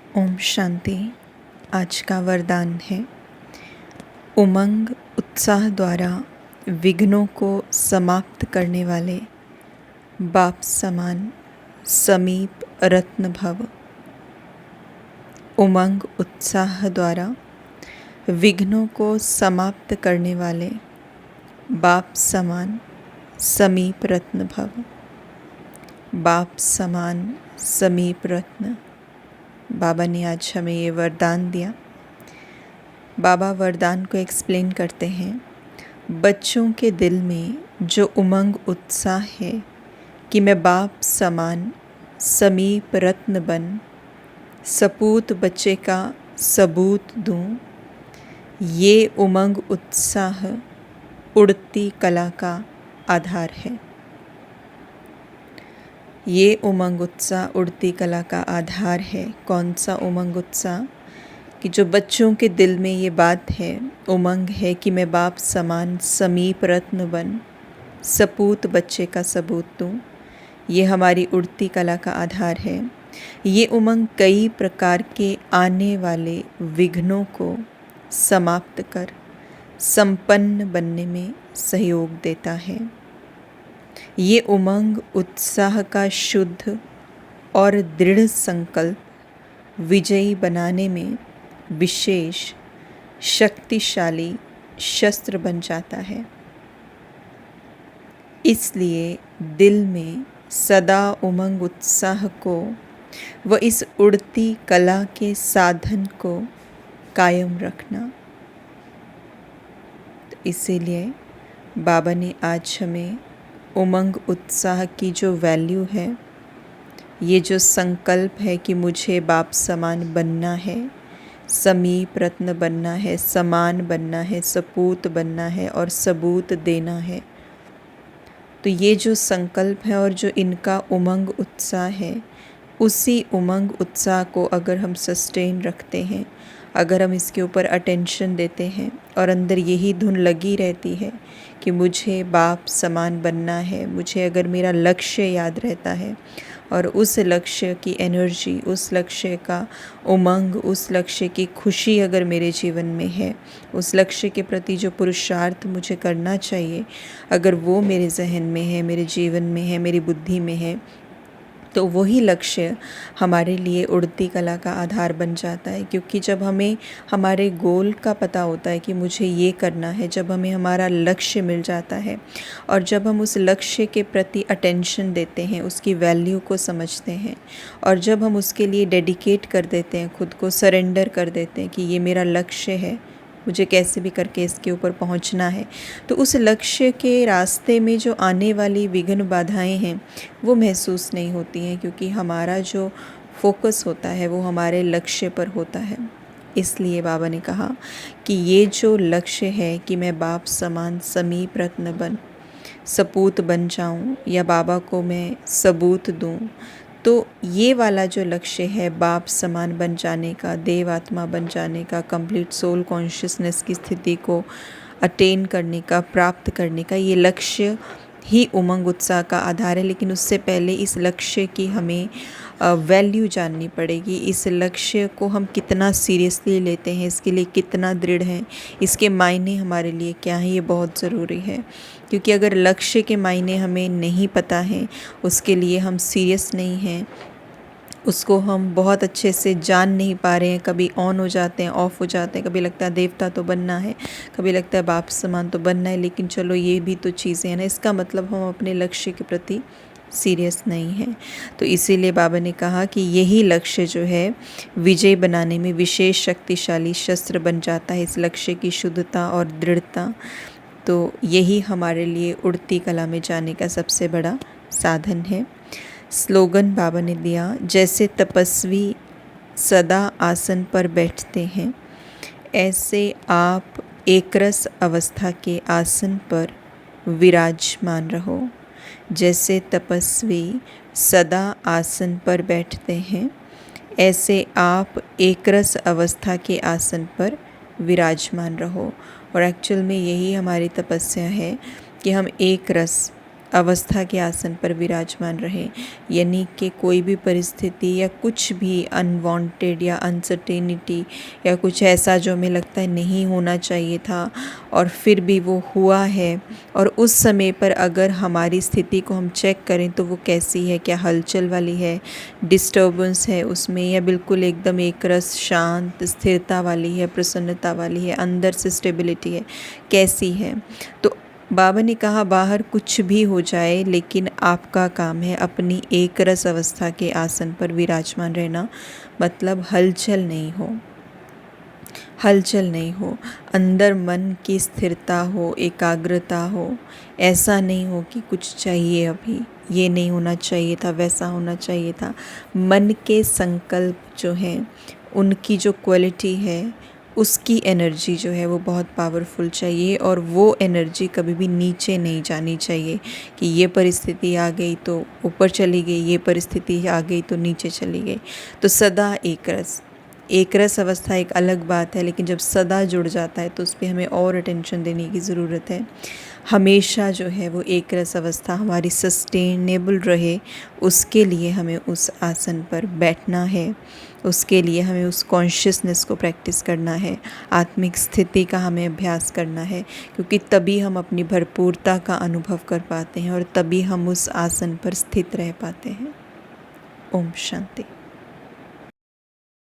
ओम शांति। आज का वरदान है, उमंग उत्साह द्वारा विघ्नों को समाप्त करने वाले बाप समान समीप रत्न भव। उमंग उत्साह द्वारा विघ्नों को समाप्त करने वाले बाप समान समीप रत्न भव। बाप समान समीप रत्न। बाबा ने आज हमें ये वरदान दिया। बाबा वरदान को एक्सप्लेन करते हैं। बच्चों के दिल में जो उमंग उत्साह है कि मैं बाप समान समीप रत्न बन सपूत बच्चे का सबूत दूं, ये उमंग उत्साह उड़ती कला का आधार है। ये उमंग उत्साह उड़ती कला का आधार है। कौन सा उमंग उत्साह? कि जो बच्चों के दिल में ये बात है, उमंग है कि मैं बाप समान समीप रत्न बन सपूत बच्चे का सबूत दूं, ये हमारी उड़ती कला का आधार है। ये उमंग कई प्रकार के आने वाले विघ्नों को समाप्त कर संपन्न बनने में सहयोग देता है। ये उमंग उत्साह का शुद्ध और दृढ़ संकल्प विजयी बनाने में विशेष शक्तिशाली शस्त्र बन जाता है। इसलिए दिल में सदा उमंग उत्साह को व इस उड़ती कला के साधन को कायम रखना। तो इसीलिए बाबा ने आज हमें उमंग उत्साह की जो वैल्यू है, ये जो संकल्प है कि मुझे बाप समान बनना है, समीप रत्न बनना है, समान बनना है, सपूत बनना है और सबूत देना है। तो ये जो संकल्प है और जो इनका उमंग उत्साह है, उसी उमंग उत्साह को अगर हम सस्टेन रखते हैं, अगर हम इसके ऊपर अटेंशन देते हैं और अंदर यही धुन लगी रहती है कि मुझे बाप समान बनना है, मुझे अगर मेरा लक्ष्य याद रहता है और उस लक्ष्य की एनर्जी, उस लक्ष्य का उमंग, उस लक्ष्य की खुशी अगर मेरे जीवन में है, उस लक्ष्य के प्रति जो पुरुषार्थ मुझे करना चाहिए, अगर वो मेरे जहन में है, मेरे जीवन में है, मेरी बुद्धि में है, तो वही लक्ष्य हमारे लिए उड़ती कला का आधार बन जाता है। क्योंकि जब हमें हमारे गोल का पता होता है कि मुझे ये करना है, जब हमें हमारा लक्ष्य मिल जाता है और जब हम उस लक्ष्य के प्रति अटेंशन देते हैं, उसकी वैल्यू को समझते हैं और जब हम उसके लिए डेडिकेट कर देते हैं, खुद को सरेंडर कर देते हैं कि ये मेरा लक्ष्य है, मुझे कैसे भी करके इसके ऊपर पहुंचना है, तो उस लक्ष्य के रास्ते में जो आने वाली विघ्न बाधाएं हैं वो महसूस नहीं होती हैं, क्योंकि हमारा जो फोकस होता है वो हमारे लक्ष्य पर होता है। इसलिए बाबा ने कहा कि ये जो लक्ष्य है कि मैं बाप समान समीप रत्न बन सपूत बन जाऊं या बाबा को मैं सबूत दूं, तो ये वाला जो लक्ष्य है बाप समान बन जाने का, देव आत्मा बन जाने का, कंप्लीट सोल कॉन्शियसनेस की स्थिति को अटेन करने का, प्राप्त करने का, ये लक्ष्य ही उमंग उत्साह का आधार है। लेकिन उससे पहले इस लक्ष्य की हमें वैल्यू जाननी पड़ेगी। इस लक्ष्य को हम कितना सीरियसली लेते हैं, इसके लिए कितना दृढ़ हैं, इसके मायने हमारे लिए क्या हैं, ये बहुत ज़रूरी है। क्योंकि अगर लक्ष्य के मायने हमें नहीं पता है, उसके लिए हम सीरियस नहीं हैं, उसको हम बहुत अच्छे से जान नहीं पा रहे हैं, कभी ऑन हो जाते हैं, ऑफ हो जाते हैं, कभी लगता है देवता तो बनना है, कभी लगता है बाप समान तो बनना है, लेकिन चलो ये भी तो चीज़ें हैं ना, इसका मतलब हम अपने लक्ष्य के प्रति सीरियस नहीं है। तो इसीलिए बाबा ने कहा कि यही लक्ष्य जो है विजय बनाने में विशेष शक्तिशाली शस्त्र बन जाता है। इस लक्ष्य की शुद्धता और दृढ़ता, तो यही हमारे लिए उड़ती कला में जाने का सबसे बड़ा साधन है। स्लोगन बाबा ने दिया, जैसे तपस्वी सदा आसन पर बैठते हैं, ऐसे आप एकरस अवस्था के आसन पर विराजमान रहो। जैसे तपस्वी सदा आसन पर बैठते हैं, ऐसे आप एकरस अवस्था के आसन पर विराजमान रहो। और एक्चुअल में यही हमारी तपस्या है कि हम एक रस अवस्था के आसन पर विराजमान रहे, यानी कि कोई भी परिस्थिति या कुछ भी अनवांटेड या अनसर्टेनिटी या कुछ ऐसा जो हमें लगता है नहीं होना चाहिए था और फिर भी वो हुआ है, और उस समय पर अगर हमारी स्थिति को हम चेक करें तो वो कैसी है, क्या हलचल वाली है, डिस्टर्बेंस है उसमें, या बिल्कुल एकदम एक रस शांत स्थिरता वाली है, प्रसन्नता वाली है, अंदर से स्टेबिलिटी है, कैसी है। तो बाबा ने कहा बाहर कुछ भी हो जाए लेकिन आपका काम है अपनी एक रस अवस्था के आसन पर विराजमान रहना, मतलब हलचल नहीं हो, हलचल नहीं हो, अंदर मन की स्थिरता हो, एकाग्रता हो। ऐसा नहीं हो कि कुछ चाहिए, अभी ये नहीं होना चाहिए था, वैसा होना चाहिए था। मन के संकल्प जो हैं उनकी जो क्वालिटी है, उसकी एनर्जी जो है वो बहुत पावरफुल चाहिए, और वो एनर्जी कभी भी नीचे नहीं जानी चाहिए कि ये परिस्थिति आ गई तो ऊपर चली गई, ये परिस्थिति आ गई तो नीचे चली गई। तो सदा एक रस अवस्था एक अलग बात है, लेकिन जब सदा जुड़ जाता है तो उस पर हमें और अटेंशन देने की ज़रूरत है। हमेशा जो है वो एक रस अवस्था हमारी सस्टेनेबल रहे, उसके लिए हमें उस आसन पर बैठना है, उसके लिए हमें उस कॉन्शियसनेस को प्रैक्टिस करना है, आत्मिक स्थिति का हमें अभ्यास करना है, क्योंकि तभी हम अपनी भरपूरता का अनुभव कर पाते हैं और तभी हम उस आसन पर स्थित रह पाते हैं। ओम शांति।